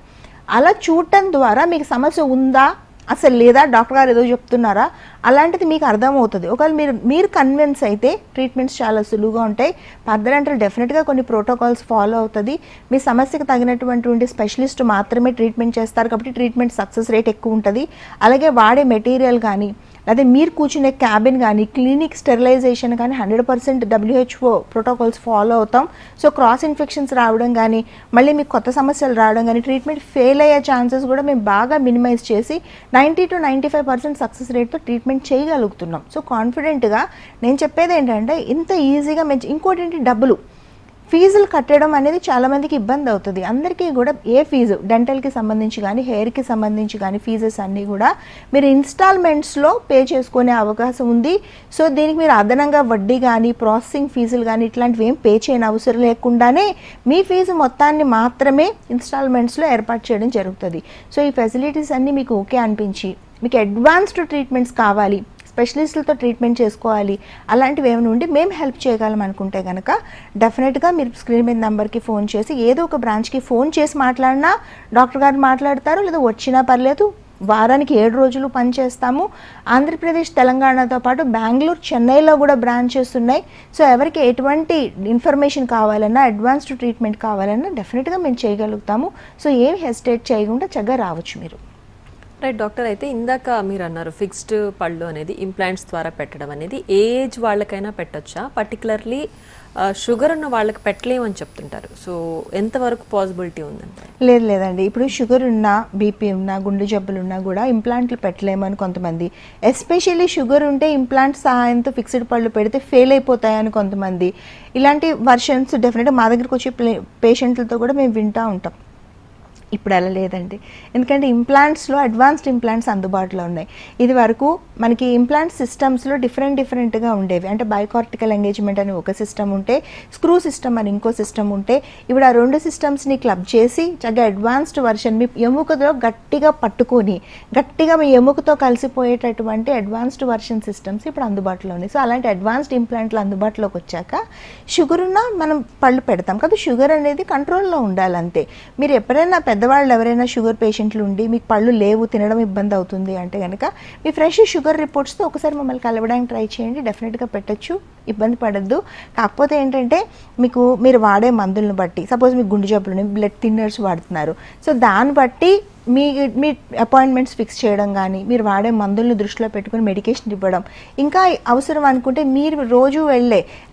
అలా చూడటం ద్వారా మీకు సమస్య ఉందా అసలు లేదా, డాక్టర్ గారు ఏదో చెప్తున్నారా, అలాంటిది మీకు అర్థమవుతుంది. ఒకవేళ మీరు కన్విన్స్ అయితే ట్రీట్మెంట్స్ చాలా సులువుగా ఉంటాయి. పార్థ డెంటల్ డెఫినెట్గా కొన్ని ప్రోటోకాల్స్ ఫాలో అవుతుంది. మీ సమస్యకు తగినటువంటి స్పెషలిస్ట్ మాత్రమే ట్రీట్మెంట్ చేస్తారు కాబట్టి ట్రీట్మెంట్ సక్సెస్ రేట్ ఎక్కువ ఉంటుంది. అలాగే వాడే మెటీరియల్ కానీ, అదే మీరు కూర్చునే క్యాబిన్ కానీ, క్లినిక్ స్టెరిలైజేషన్ కానీ 100% WHO ప్రోటోకాల్స్ ఫాలో అవుతాం. సో క్రాస్ ఇన్ఫెక్షన్స్ రావడం కానీ, మళ్ళీ మీకు కొత్త సమస్యలు రావడం కానీ, ట్రీట్మెంట్ ఫెయిల్ అయ్యే ఛాన్సెస్ కూడా మేము బాగా మినిమైజ్ చేసి 90 to 95% సక్సెస్ రేట్తో ట్రీట్మెంట్ చేయగలుగుతున్నాం. సో కాన్ఫిడెంట్గా నేను చెప్పేది ఏంటంటే, ఇంత ఈజీగా ఇంకోటి ఏంటి, డబ్బులు ఫీజులు కట్టడం అనేది చాలామందికి ఇబ్బంది అవుతుంది. అందరికీ కూడా ఏ ఫీజు డెంటల్కి సంబంధించి కానీ, హెయిర్కి సంబంధించి కానీ ఫీజెస్ అన్నీ కూడా మీరు ఇన్స్టాల్మెంట్స్లో పే చేసుకునే అవకాశం ఉంది. సో దీనికి మీరు అదనంగా వడ్డీ కానీ, ప్రాసెసింగ్ ఫీజులు కానీ ఇట్లాంటివి ఏం పే చేయని అవసరం లేకుండానే మీ ఫీజు మొత్తాన్ని మాత్రమే ఇన్స్టాల్మెంట్స్లో ఏర్పాటు చేయడం జరుగుతుంది. సో ఈ ఫెసిలిటీస్ అన్నీ మీకు ఓకే అనిపించి, మీకు అడ్వాన్స్డ్ ట్రీట్మెంట్స్ కావాలి, స్పెషలిస్టులతో ట్రీట్మెంట్ చేసుకోవాలి, అలాంటివి ఏమైనా ఉండి మేము హెల్ప్ చేయగలం అనుకుంటే కనుక డెఫినెట్గా మీరు స్క్రీన్ మీద నెంబర్కి ఫోన్ చేసి ఏదో ఒక బ్రాంచ్కి ఫోన్ చేసి మాట్లాడినా డాక్టర్ గారు మాట్లాడతారు, లేదా వచ్చినా పర్లేదు. వారానికి 7 రోజులు పనిచేస్తాము. ఆంధ్రప్రదేశ్, తెలంగాణతో పాటు బెంగళూరు, చెన్నైలో కూడా బ్రాంచెస్ ఉన్నాయి. సో ఎవరికి ఎటువంటి ఇన్ఫర్మేషన్ కావాలన్నా, అడ్వాన్స్డ్ ట్రీట్మెంట్ కావాలన్నా డెఫినెట్గా మేము చేయగలుగుతాము. సో ఏం హెసిటేట్ చేయకుండా చక్కగా రావచ్చు మీరు. రైట్ డాక్టర్, అయితే ఇందాక మీరు అన్నారు ఫిక్స్డ్ పళ్ళు అనేది ఇంప్లాంట్స్ ద్వారా పెట్టడం అనేది ఏజ్ వాళ్ళకైనా పెట్టొచ్చా, పర్టికులర్లీ షుగర్ ఉన్న వాళ్ళకి పెట్టలేమని చెప్తుంటారు. సో ఎంతవరకు పాసిబిలిటీ ఉందంటే? లేదండి, ఇప్పుడు షుగర్ ఉన్నా, బీపీ ఉన్నా, గుండె జబ్బులు ఉన్నా కూడా ఇంప్లాంట్లు పెట్టలేమని కొంతమంది, ఎస్పెషల్లీ షుగర్ ఉంటే ఇంప్లాంట్ సహాయంతో ఫిక్స్డ్ పళ్ళు పెడితే ఫెయిల్ అయిపోతాయని కొంతమంది, ఇలాంటి వర్షన్స్ డెఫినెట్గా మా దగ్గరికి వచ్చే పేషెంట్లతో కూడా మేము వింటూ ఉంటాం. ఇప్పుడు అలా లేదండి, ఎందుకంటే ఇంప్లాంట్స్లో అడ్వాన్స్డ్ ఇంప్లాంట్స్ అందుబాటులో ఉన్నాయి. ఇది వరకు మనకి ఇంప్లాంట్ సిస్టమ్స్లో డిఫరెంట్గా ఉండేవి. అంటే బైకార్టికల్ ఎంగేజ్మెంట్ అని ఒక సిస్టమ్ ఉంటే, స్క్రూ సిస్టమ్ అని ఇంకో సిస్టమ్ ఉంటే, ఇప్పుడు ఆ 2 సిస్టమ్స్ని క్లబ్ చేసి చక్కగా అడ్వాన్స్డ్ వర్షన్ మీ ఎముకలో గట్టిగా పట్టుకొని గట్టిగా మీ ఎముకతో కలిసిపోయేటటువంటి అడ్వాన్స్డ్ వర్షన్ సిస్టమ్స్ ఇప్పుడు అందుబాటులో ఉన్నాయి. సో అలాంటి అడ్వాన్స్డ్ ఇంప్లాంట్లు అందుబాటులోకి వచ్చాక షుగర్ ఉన్నా మనం పళ్ళు పెడతాం కదా. షుగర్ అనేది కంట్రోల్లో ఉండాలంతే. మీరు ఎప్పుడైనా పెద్దవాళ్ళు ఎవరైనా షుగర్ పేషెంట్లు ఉండి మీకు పళ్ళు లేవు, తినడం ఇబ్బంది అవుతుంది అంటే కనుక మీ ఫ్రెష్ షుగర్ రిపోర్ట్స్తో ఒకసారి మమ్మల్ని కలవడానికి ట్రై చేయండి, డెఫినెట్గా పెట్టచ్చు, ఇబ్బంది పడద్దు. కాకపోతే ఏంటంటే మీరు వాడే మందులను బట్టి, సపోజ్ మీకు గుండె జబ్బులు బ్లడ్ థిన్నర్స్ వాడుతున్నారు, సో దాన్ని బట్టి మీ అపాయింట్మెంట్స్ ఫిక్స్ చేయడం కానీ, మీరు వాడే మందులను దృష్టిలో పెట్టుకుని మెడికేషన్ ఇవ్వడం, ఇంకా అవసరం అనుకుంటే మీరు రోజు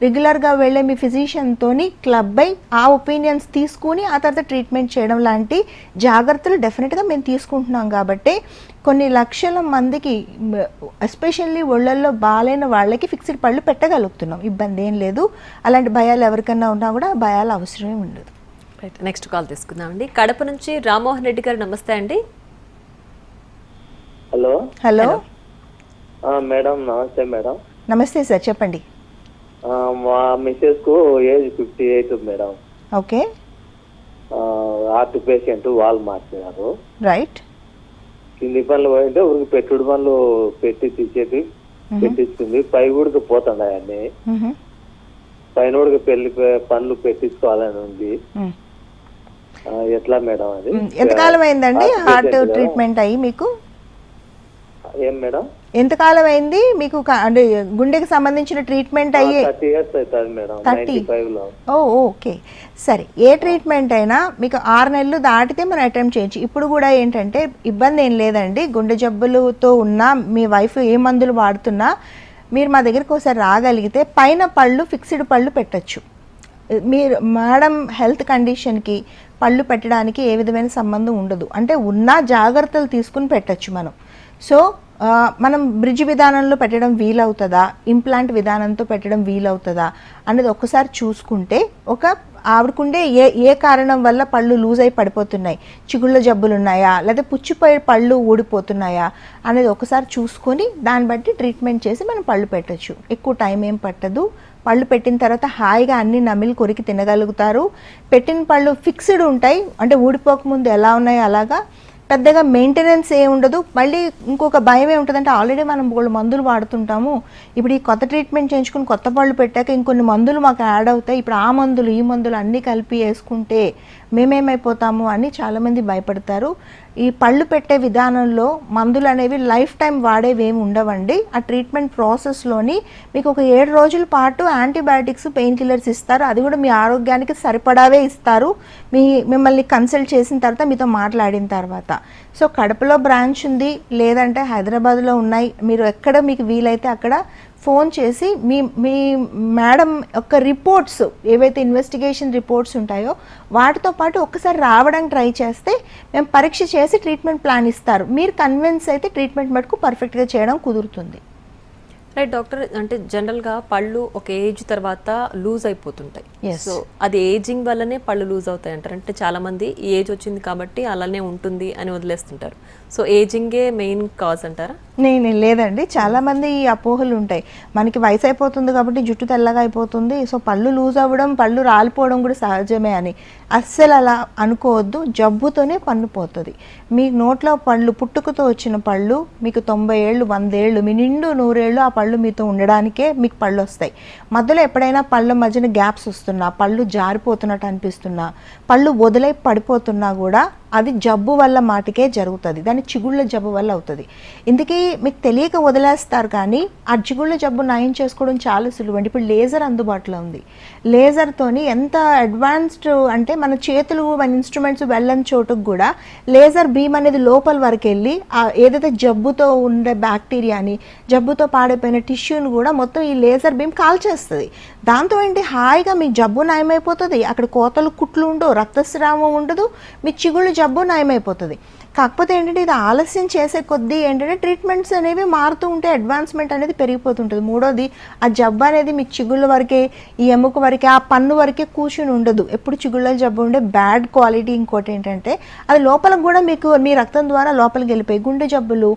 రెగ్యులర్గా వెళ్ళే మీ ఫిజిషియన్తోని క్లబ్ అయి ఆ ఒపీనియన్స్ తీసుకుని ఆ తర్వాత ట్రీట్మెంట్ చేయడం లాంటి జాగ్రత్తలు డెఫినెట్గా మేము తీసుకుంటున్నాం. కాబట్టి కొన్ని లక్షల మందికి, ఎస్పెషల్లీ ఒళ్ళల్లో బాగాలేని వాళ్ళకి ఫిక్స్డ్ పళ్ళు పెట్టగలుగుతున్నాం, ఇబ్బంది ఏం లేదు. అలాంటి భయాలు ఎవరికైనా ఉన్నా కూడా భయాలు అవసరమే ఉండదు. రైట్, నెక్స్ట్ కాల్ తీసుకుందామండి. కడప నుంచి రామ్మోహన్ రెడ్డి గారు, నమస్తే అండి. హలో మేడం, నమస్తే మేడం. నమస్తే సార్, చెప్పండి. మా మిస్సెస్ కు age 58 madam. Okay, heart patient, వాళ్ళు మార్చారు. రైట్. కింది పనులు పోయింటే ఊరికి పెట్టుడు పనులు పెట్టించుకుంది. పై ఊడికి పోతుండే అన్ని, పైన ఊడికి పెళ్లి పనులు పెట్టించుకోవాలని ఉంది. ఎట్లా మేడం అది? ఎంతకాలం అయిందండి హార్ట్ ట్రీట్మెంట్ అయ్యి మీకు? ఏం మేడం? ఎంతకాలం అయింది మీకు అంటే గుండెకి సంబంధించిన ట్రీట్మెంట్ అయ్యి? 30 years అవుతుంది మేడం. 95 లో. ఓకే, సరే. ఏ ట్రీట్మెంట్ అయినా మీకు 6 నెలలు దాటితే మనం అటెంప్ట్ చేయొచ్చు. ఇప్పుడు కూడా ఏంటంటే ఇబ్బంది ఏం లేదండి. గుండె జబ్బులతో ఉన్నా మీ వైఫ్ ఏ మందులు వాడుతున్నా మీరు మా దగ్గరికి ఒకసారి రాగలిగితే పైన పళ్ళు ఫిక్స్డ్ పళ్ళు పెట్టచ్చు. మీరు మేడం హెల్త్ కండిషన్కి పళ్ళు పెట్టడానికి ఏ విధమైన సంబంధం ఉండదు. అంటే ఉన్న జాగ్రత్తలు తీసుకుని పెట్టచ్చు మనం. సో మనం బ్రిడ్జ్ విధానంలో పెట్టడం వీలవుతుందా, ఇంప్లాంట్ విధానంతో పెట్టడం వీలవుతుందా అనేది ఒక్కసారి చూసుకుంటే, ఆవిడకుండే ఏ కారణం వల్ల పళ్ళు లూజ్ అయి పడిపోతున్నాయి, చిగుళ్ళ జబ్బులు ఉన్నాయా లేదా పుచ్చిపోయే పళ్ళు ఊడిపోతున్నాయా అనేది ఒకసారి చూసుకొని దాన్ని బట్టి ట్రీట్మెంట్ చేసి మనం పళ్ళు పెట్టచ్చు. ఎక్కువ టైం ఏం పట్టదు. పళ్ళు పెట్టిన తర్వాత హాయిగా అన్ని నమిలి కొరికి తినగలుగుతారు. పెట్టిన పళ్ళు ఫిక్స్డ్ ఉంటాయి, అంటే ఊడిపోకముందు ఎలా ఉన్నాయో అలాగా. పెద్దగా మెయింటెనెన్స్ ఏ ఉండదు. మళ్ళీ ఇంకొక భయం ఏముంటుందంటే ఆల్రెడీ మనం వాళ్ళు మందులు వాడుతుంటాము, ఇప్పుడు ఈ కొత్త ట్రీట్మెంట్ చేయించుకుని కొత్త పళ్ళు పెట్టాక ఇంకొన్ని మందులు మాకు యాడ్ అవుతాయి, ఇప్పుడు ఆ మందులు ఈ మందులు అన్నీ కలిపి వేసుకుంటే మేమేమైపోతాము అని చాలామంది భయపడతారు. ఈ పళ్ళు పెట్టే విధానంలో మందులు అనేవి లైఫ్ టైం వాడేవి ఏమి ఉండవండి. ఆ ట్రీట్మెంట్ ప్రాసెస్లోని మీకు ఒక 7 రోజుల పాటు యాంటీబయాటిక్స్, పెయిన్ కిల్లర్స్ ఇస్తారు. అది కూడా మీ ఆరోగ్యానికి సరిపడావే ఇస్తారు మిమ్మల్ని కన్సల్ట్ చేసిన తర్వాత, మీతో మాట్లాడిన తర్వాత. సో కడపలో బ్రాంచ్ ఉంది, లేదంటే హైదరాబాద్లో ఉన్నాయి. మీరు ఎక్కడ మీకు వీలైతే అక్కడ ఫోన్ చేసి మీ మేడం యొక్క రిపోర్ట్స్ ఏవైతే ఇన్వెస్టిగేషన్ రిపోర్ట్స్ ఉంటాయో వాటితో పాటు ఒక్కసారి రావడానికి ట్రై చేస్తే మేము పరీక్ష చేసి ట్రీట్మెంట్ ప్లాన్ ఇస్తారు. మీరు కన్విన్స్ అయితే ట్రీట్మెంట్ మటుకు పర్ఫెక్ట్గా చేయడం కుదురుతుంది. రైట్ డాక్టర్, అంటే జనరల్గా పళ్ళు ఒక ఏజ్ తర్వాత లూజ్ అయిపోతుంటాయి. సో అది ఏజింగ్ వల్లనే పళ్ళు లూజ్ అవుతాయి అంటారు. అంటే చాలామంది ఈ ఏజ్ వచ్చింది కాబట్టి అలానే ఉంటుంది అని వదిలేస్తుంటారు. సో ఏజింగే మెయిన్ కాజ్ అంటారా? నేను లేదండి, చాలామంది ఈ అపోహలు ఉంటాయి. మనకి వయసు అయిపోతుంది కాబట్టి జుట్టు తెల్లగా అయిపోతుంది, సో పళ్ళు లూజ్ అవ్వడం, పళ్ళు రాలిపోవడం కూడా సహజమే అని అస్సలు అలా అనుకోవద్దు. జబ్బుతోనే పన్ను పోతుంది. మీ నోట్లో పళ్ళు పుట్టుకతో వచ్చిన పళ్ళు మీకు 90 ఏళ్ళు 100 ఏళ్ళు మీ నిండు 100 ఏళ్ళు ఆ పళ్ళు మీతో ఉండడానికే మీకు పళ్ళు వస్తాయి. మధ్యలో ఎప్పుడైనా పళ్ళ మధ్యన గ్యాప్స్ వస్తున్నా, పళ్ళు జారిపోతున్నట్టు అనిపిస్తున్నా, పళ్ళు వదిలై పడిపోతున్నా కూడా అది జబ్బు వల్ల మాటికే జరుగుతుంది. దాని చిగుళ్ళ జబ్బు వల్ల అవుతుంది. ఇందుకీ మీకు తెలియక వదిలేస్తారు, కానీ ఆ చిగుళ్ళ జబ్బు నయం చేసుకోవడం చాలా సులువు అండి. ఇప్పుడు లేజర్ అందుబాటులో ఉంది. లేజర్తోని ఎంత అడ్వాన్స్డ్ అంటే మన చేతులు, మన ఇన్స్ట్రుమెంట్స్ వెళ్ళని చోటుకు కూడా లేజర్ బీమ్ అనేది లోపల వరకు వెళ్ళి ఏదైతే జబ్బుతో ఉండే బ్యాక్టీరియాని, జబ్బుతో పాడైపోయిన టిష్యూని కూడా మొత్తం ఈ లేజర్ బీమ్ కాల్చేస్తుంది. దాంతో ఏంటి, హాయిగా మీ జబ్బు నయమైపోతుంది. అక్కడ కోతలు కుట్లు ఉండవు, రక్తస్రావం ఉండదు, మీ చిగుళ్ళు జబ్బు నయమైపోతుంది. కాకపోతే ఏంటంటే ఇది ఆలస్యం చేసే కొద్దీ ఏంటంటే ట్రీట్మెంట్స్ అనేవి మారుతూ ఉంటే అడ్వాన్స్మెంట్ అనేది పెరిగిపోతుంటుంది. మూడోది, ఆ జబ్బు అనేది మీ చిగుళ్ళ వరకే, ఈ ఎముక వరకే, ఆ పన్ను వరకే కూర్చుని ఉండదు. ఎప్పుడు చిగుళ్ళ జబ్బు ఉండే బ్యాడ్ క్వాలిటీ ఇంకోటి ఏంటంటే అది లోపలికి కూడా మీకు మీ రక్తం ద్వారా లోపలికి వెళ్ళిపోయి గుండె జబ్బులు,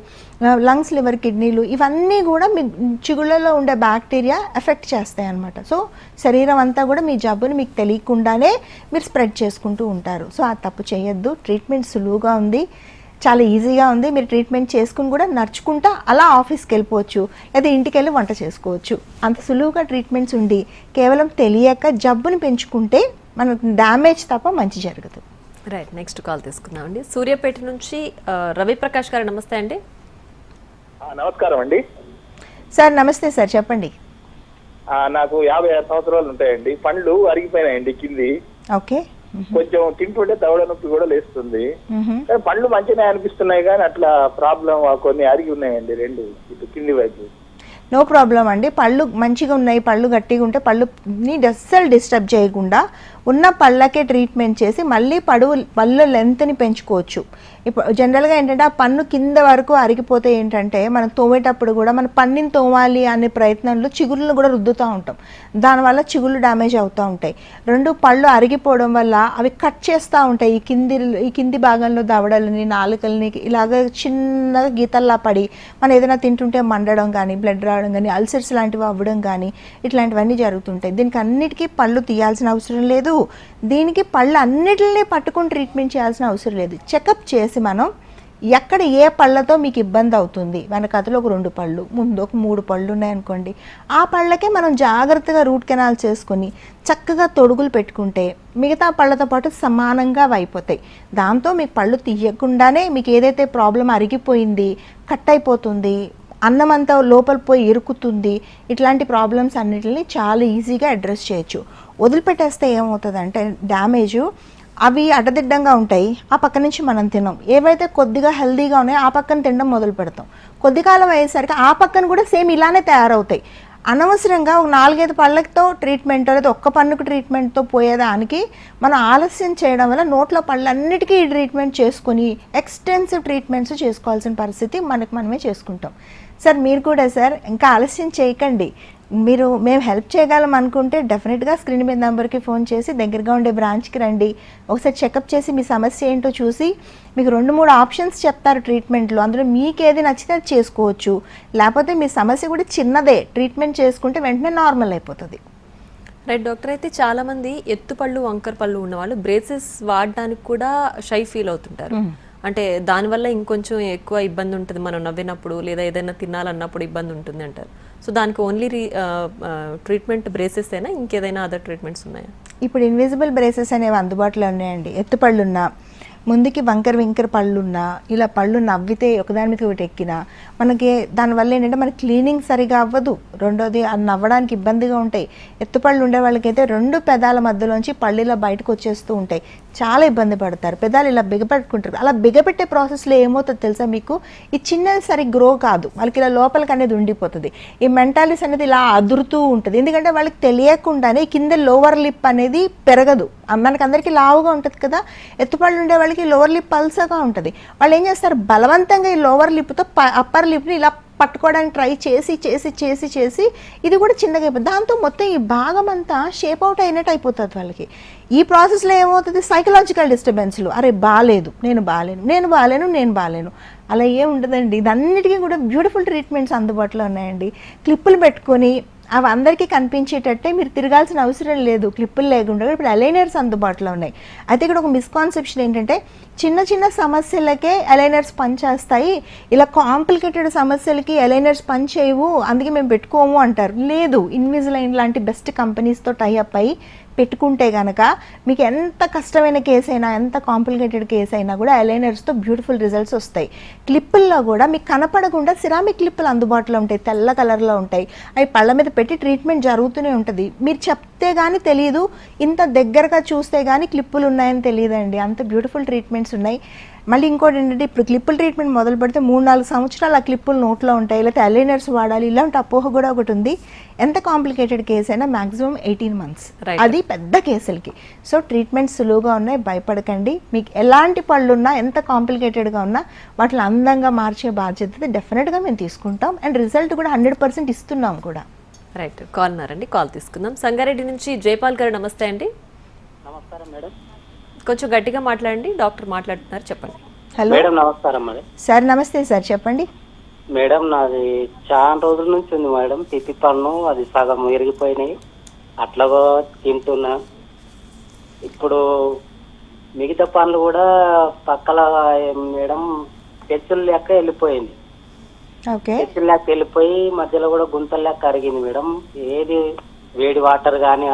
లంగ్స్, లివర్, కిడ్నీలు ఇవన్నీ కూడా మీ చిగుళ్ళలో ఉండే బ్యాక్టీరియా ఎఫెక్ట్ చేస్తాయి అన్నమాట. సో శరీరం అంతా కూడా మీ జబ్బుని మీకు తెలియకుండానే మీరు స్ప్రెడ్ చేసుకుంటూ ఉంటారు. సో ఆ తప్పు చేయొద్దు. ట్రీట్మెంట్ సులువుగా ఉంది, చాలా ఈజీగా ఉంది. మీరు ట్రీట్మెంట్ చేసుకుని కూడా నడుచుకుంటా అలా ఆఫీస్కి వెళ్ళిపోవచ్చు, లేదా ఇంటికి వెళ్ళి వంట చేసుకోవచ్చు. అంత సులువుగా ట్రీట్మెంట్స్ ఉండి కేవలం తెలియక జబ్బుని పెంచుకుంటే మనకు డ్యామేజ్ తప్ప మంచి జరగదు. రైట్, నెక్స్ట్ కాల్ తీసుకుందాం అండి. సూర్యాపేట నుంచి రవిప్రకాష్ గారు, నమస్తే అండి. నమస్కారం అండి సార్. నమస్తే సార్, చెప్పండి. నాకు 56 సంవత్సరాలు ఉంటాయండి. పండ్లు అరిగిపోయినాయండి కింది. ఓకే. కొంచెం తింటుంటే దవడ నొప్పి కూడా లేస్తుంది. పండ్లు మంచిగా అనిపిస్తున్నాయి కానీ అట్లా ప్రాబ్లం కొన్ని అరిగి ఉన్నాయండి, 2 ఇటు కింది వైపు. నో ప్రాబ్లం అండి. పళ్ళు మంచిగా ఉన్నాయి, పళ్ళు గట్టిగా ఉంటే పళ్ళుని అస్సలు డిస్టర్బ్ చేయకుండా ఉన్న పళ్ళకే ట్రీట్మెంట్ చేసి మళ్ళీ పళ్ళు లెంత్ని పెంచుకోవచ్చు. ఇప్పుడు జనరల్గా ఏంటంటే ఆ పన్ను కింద వరకు అరిగిపోతే ఏంటంటే మనం తోమేటప్పుడు కూడా మన పన్నుని తోమాలి అనే ప్రయత్నంలో చిగుళ్ళు కూడా రుద్దుతూ ఉంటాం. దానివల్ల చిగుళ్ళు డ్యామేజ్ అవుతూ ఉంటాయి. 2 పళ్ళు అరిగిపోవడం వల్ల అవి కట్ చేస్తూ ఉంటాయి. ఈ కింది భాగంలో దవడలని, నాలుకల్ని ఇలాగ చిన్నగా గీతల్లా పడి మనం ఏదైనా తింటుంటే మండడం కానీ, బ్లడ్ రావడం కానీ, అల్సర్స్ లాంటివి అవ్వడం కానీ ఇట్లాంటివన్నీ జరుగుతుంటాయి. దీనికి అన్నిటికీ పళ్ళు తీయాల్సిన అవసరం లేదు. దీనికి పళ్ళు అన్నిటిని పట్టుకుని ట్రీట్మెంట్ చేయాల్సిన అవసరం లేదు. చెకప్ చేసి మనం ఎక్కడ ఏ పళ్ళతో మీకు ఇబ్బంది అవుతుంది, వెనకతలో ఒక 2 పళ్ళు, ముందు ఒక 3 పళ్ళు ఉన్నాయనుకోండి, ఆ పళ్ళకే మనం జాగ్రత్తగా రూట్ కెనాల్ చేసుకొని చక్కగా తొడుగులు పెట్టుకుంటే మిగతా పళ్ళతో పాటు సమానంగా అయిపోతాయి. దాంతో మీకు పళ్ళు తీయకుండానే మీకు ఏదైతే ప్రాబ్లం అరిగిపోయింది, కట్ అయిపోతుంది, అన్నం అంతా లోపల పోయి ఇరుకుతుంది, ఇట్లాంటి ప్రాబ్లమ్స్ అన్నిటిని చాలా ఈజీగా అడ్రస్ చేయొచ్చు. వదిలిపెట్టేస్తే ఏమవుతుందంటే డ్యామేజు అవి అడ్డదిడ్డంగా ఉంటాయి, ఆ పక్క నుంచి మనం తినం. ఏవైతే కొద్దిగా హెల్దీగా ఉన్నాయో ఆ పక్కన తినడం మొదలు పెడతాం. కొద్ది కాలం అయ్యేసరికి ఆ పక్కన కూడా సేమ్ ఇలానే తయారవుతాయి. అనవసరంగా ఒక 4-5 పళ్ళతో ట్రీట్మెంట్ లేదా ఒక్క పన్నుకు ట్రీట్మెంట్తో పోయేదానికి మనం ఆలస్యం చేయడం వల్ల నోట్లో పళ్ళన్నిటికీ ఈ ట్రీట్మెంట్ చేసుకుని ఎక్స్టెన్సివ్ ట్రీట్మెంట్స్ చేసుకోవాల్సిన పరిస్థితి మనమే చేసుకుంటాం. సార్ మీరు కూడా సార్ ఇంకా ఆలస్యం చేయకండి. మేము హెల్ప్ చేయగలం అనుకుంటే డెఫినెట్గా స్క్రీన్ మీద నెంబర్కి ఫోన్ చేసి దగ్గరగా ఉండే బ్రాంచ్కి రండి. ఒకసారి చెకప్ చేసి మీ సమస్య ఏంటో చూసి మీకు 2-3 ఆప్షన్స్ చెప్తారు ట్రీట్మెంట్లో. అందులో మీకు ఏది నచ్చితే అది చేసుకోవచ్చు. లేకపోతే మీ సమస్య కూడా చిన్నదే, ట్రీట్మెంట్ చేసుకుంటే వెంటనే నార్మల్ అయిపోతుంది. రైట్ డాక్టర్, అయితే చాలా మంది ఎత్తుపళ్ళు వంకర పళ్ళు ఉన్న వాళ్ళు బ్రేసెస్ వాడడానికి కూడా షై ఫీల్ అవుతుంటారు. అంటే దానివల్ల ఇంకొంచెం ఎక్కువ ఇబ్బంది ఉంటుంది మనం నవ్వినప్పుడు లేదా ఏదైనా తినాలన్నప్పుడు ఇబ్బంది ఉంటుంది అంటారు. సో దానికి ఓన్లీ ట్రీట్మెంట్ బ్రేసెస్ అయినా ఇంకేదైనా అదర్ ట్రీట్మెంట్స్ ఉన్నాయా? ఇప్పుడు ఇన్విజిబుల్ బ్రేసెస్ అనేవి అందుబాటులో ఉన్నాయండి. ఎత్తుపళ్ళున్నా, ముందుకి వంకర పళ్ళున్నా, ఇలా పళ్ళు నవ్వితే ఒకదాని మీద ఒకటి ఎక్కినా మనకి దానివల్ల ఏంటంటే మనకి క్లీనింగ్ సరిగా అవ్వదు. రెండోది అది నవ్వడానికి ఇబ్బందిగా ఉంటాయి. ఎత్తుపళ్ళు ఉండే వాళ్ళకైతే 2 పెదాల మధ్యలోంచి పళ్ళు ఇలా బయటకు వచ్చేస్తూ ఉంటాయి, చాలా ఇబ్బంది పడతారు. పెదాలు ఇలా బిగపెట్టుకుంటారు. అలా బిగపెట్టే ప్రాసెస్లో ఏమవుతుంది తెలుసా మీకు, ఈ చిన్నది సరి గ్రో కాదు, వాళ్ళకి ఇలా లోపలికి అనేది ఉండిపోతుంది. ఈ మెంటాలిస్ అనేది ఇలా అదురుతూ ఉంటుంది. ఎందుకంటే వాళ్ళకి తెలియకుండానే కింద లోవర్ లిప్ అనేది పెరగదు. మనకి అందరికీ లావుగా ఉంటుంది కదా, ఎత్తుపళ్ళు ఉండే వాళ్ళకి లోవర్ లిప్ పల్సగా ఉంటుంది. వాళ్ళు ఏం చేస్తారు, బలవంతంగా ఈ లోవర్ లిప్తో అప్పర్ లిప్ని ఇలా పట్టుకోవడానికి ట్రై చేసి చేసి చేసి చేసి ఇది కూడా చిన్నగా అయిపోతుంది. దాంతో మొత్తం ఈ భాగం అంతా షేప్ అవుట్ అయినట్టు అయిపోతుంది వాళ్ళకి. ఈ ప్రాసెస్లో ఏమవుతుంది, సైకలాజికల్ డిస్టర్బెన్స్లు, అరే బాగాలేదు, నేను బాగాలేను అలా ఏం ఉండదండి. ఇదన్నిటికీ కూడా బ్యూటిఫుల్ ట్రీట్మెంట్స్ అందుబాటులో ఉన్నాయండి. క్లిప్పులు పెట్టుకొని అవి అందరికీ కనిపించేటట్టే మీరు తిరగాల్సిన అవసరం లేదు. క్లిప్పులు లేకుండా ఇప్పుడు అలైనర్స్ అందుబాటులో ఉన్నాయి. అయితే ఇక్కడ ఒక మిస్కాన్సెప్షన్ ఏంటంటే చిన్న చిన్న సమస్యలకే అలైనర్స్ పనిచేస్తాయి, ఇలా కాంప్లికేటెడ్ సమస్యలకి అలైనర్స్ పనిచేయవు, అందుకే మేము పెట్టుకోము అంటారు. లేదు, ఇన్విజిలైన్ లాంటి బెస్ట్ కంపెనీస్తో టైఅప్ అయ్యి పెట్టుకుంటే కనుక మీకు ఎంత కష్టమైన కేసు అయినా, ఎంత కాంప్లికేటెడ్ కేసు అయినా కూడా అలైనర్స్తో బ్యూటిఫుల్ రిజల్ట్స్ వస్తాయి. క్లిప్పుల్లో కూడా మీకు కనపడకుండా సిరామిక్ క్లిప్పులు అందుబాటులో ఉంటాయి, తెల్ల కలర్లో ఉంటాయి. అవి పళ్ళ మీద పెట్టి ట్రీట్మెంట్ జరుగుతూనే ఉంటుంది. మీరు చెప్తే కానీ తెలియదు, ఇంత దగ్గరగా చూస్తే కానీ క్లిప్పులు ఉన్నాయని తెలియదండి. అంత బ్యూటిఫుల్ ట్రీట్మెంట్స్ ఉన్నాయి. మళ్ళీ ఇంకోటి ఏంటంటే ఇప్పుడు క్లిప్పుల ట్రీట్మెంట్ మొదలు పెడితే 3-4 సంవత్సరాలు ఆ క్లిప్పులు నోట్లో ఉంటాయి, లేకపోతే అలైనర్స్ వాడాలి, ఇలాంటి అపోహ కూడా ఒకటి ఉంది. ఎంత కాంప్లికేటెడ్ కేసు అయినా మ్యాక్సిమం 18 months, అది పెద్ద కేసులకి. సో ట్రీట్మెంట్ సులువుగా ఉన్నాయి, భయపడకండి. మీకు ఎలాంటి పళ్ళు ఉన్నా, ఎంత కాంప్లికేటెడ్గా ఉన్నా వాటిని అందంగా మార్చే బాధ్యత డెఫినెట్గా మేము తీసుకుంటాం. అండ్ రిజల్ట్ కూడా 100% ఇస్తున్నాం కూడా. రైట్, కాల్ ఉన్నారండి, కాల్ తీసుకుందాం. సంగారెడ్డి నుంచి జైపాల్ గారు, నమస్తే అండి. నమస్కారం మేడం. కొంచెం గట్టిగా మాట్లాడండి, డాక్టర్ మాట్లాడుతున్నారు, చెప్పండి. హలో మేడం నమస్కారం మేడం. సార్ నమస్తే సార్, చెప్పండి. మేడం నాది చాలా రోజుల నుంచి ఉంది మేడం, పిప్పి పన్ను అది సగం విరిగిపోయినాయి, అట్లాగో తింటున్నా. ఇప్పుడు మిగతా పనులు కూడా పక్కల మేడం పెచ్చులు లెక్క వెళ్ళిపోయింది. ఓకే, పెచ్చులు లెక్క వెళ్ళిపోయి మధ్యలో కూడా గుంతల లెక్క అరిగింది మేడం. ఏది వేడి వాటర్ కానీ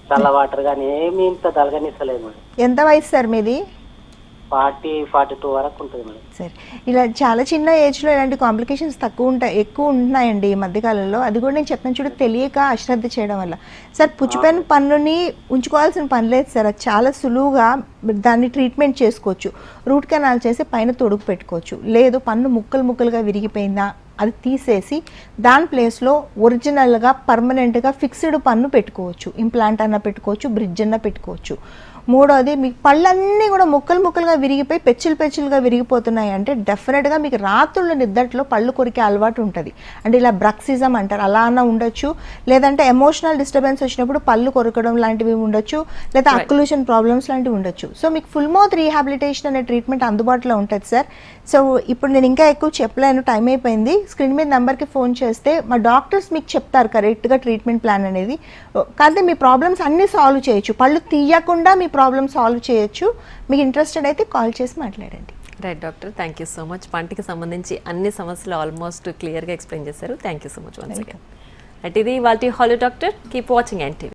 చల్ల వాటర్ కానీ ఏమి ఇంత తలగనిస్తలేదు మేడం. ఎంత వయసు సార్ మీది? 40-42 వరకు ఉంటుంది మేడం. సరే, ఇలా చాలా చిన్న ఏజ్లో ఇలాంటి కాంప్లికేషన్స్ ఎక్కువ ఉంటున్నాయండి ఈ మధ్యకాలంలో. అది కూడా నేను చెప్తాను చూడ, తెలియక అశ్రద్ధ చేయడం వల్ల. సార్ పుచ్చిపోయిన పన్నుని ఉంచుకోవాల్సిన పని లేదు సార్, అది చాలా సులువుగా దాన్ని ట్రీట్మెంట్ చేసుకోవచ్చు. రూట్ కెనాల్ చేసి పైన తొడుగు పెట్టుకోవచ్చు. లేదు పన్ను ముక్కలుగా విరిగిపోయిందా అది తీసేసి దాని ప్లేస్లో ఒరిజినల్గా పర్మనెంట్గా ఫిక్స్డ్ పన్ను పెట్టుకోవచ్చు. ఇంప్లాంట్ అన్న పెట్టుకోవచ్చు, బ్రిడ్జ్ అన్న పెట్టుకోవచ్చు. మూడోది, మీకు పళ్ళన్నీ కూడా ముక్కలుగా విరిగిపోయి పెచ్చులుగా విరిగిపోతున్నాయి అంటే డెఫినెట్గా మీకు రాత్రుల నిద్దట్లో పళ్ళు కొరికే అలవాటు ఉంటుంది. అంటే ఇలా బ్రక్సిజం అంటారు, అలా అన్న ఉండొచ్చు. లేదంటే ఎమోషనల్ డిస్టర్బెన్స్ వచ్చినప్పుడు పళ్ళు కొరకడం లాంటివి ఉండొచ్చు, లేదా అక్లూషన్ ప్రాబ్లమ్స్ లాంటివి ఉండొచ్చు. సో మీకు ఫుల్ మౌత్ రీహాబిలిటేషన్ అనే ట్రీట్మెంట్ అందుబాటులో ఉంటుంది సార్. సో ఇప్పుడు నేను ఇంకా ఎక్కువ చెప్పలేను, టైం అయిపోయింది. స్క్రీన్ మీద నెంబర్కి ఫోన్ చేస్తే మా డాక్టర్స్ మీకు చెప్తారు కరెక్ట్గా ట్రీట్మెంట్ ప్లాన్ అనేది. కాకపోతే మీ ప్రాబ్లమ్స్ అన్నీ సాల్వ్ చేయొచ్చు, పళ్ళు తీయకుండా మీ ప్రాబ్లమ్ సాల్వ్ చేయొచ్చు. మీకు ఇంట్రెస్టెడ్ అయితే కాల్ చేసి మాట్లాడండి. Right doctor, thank you so much. పంటికి సంబంధించి అన్ని సమస్యలు ఆల్మోస్ట్ క్లియర్గా ఎక్స్ప్లెయిన్ చేశారు. Thank you so much once again. అంటే ఇది వాళ్ళ hello doctor. Keep watching NTV.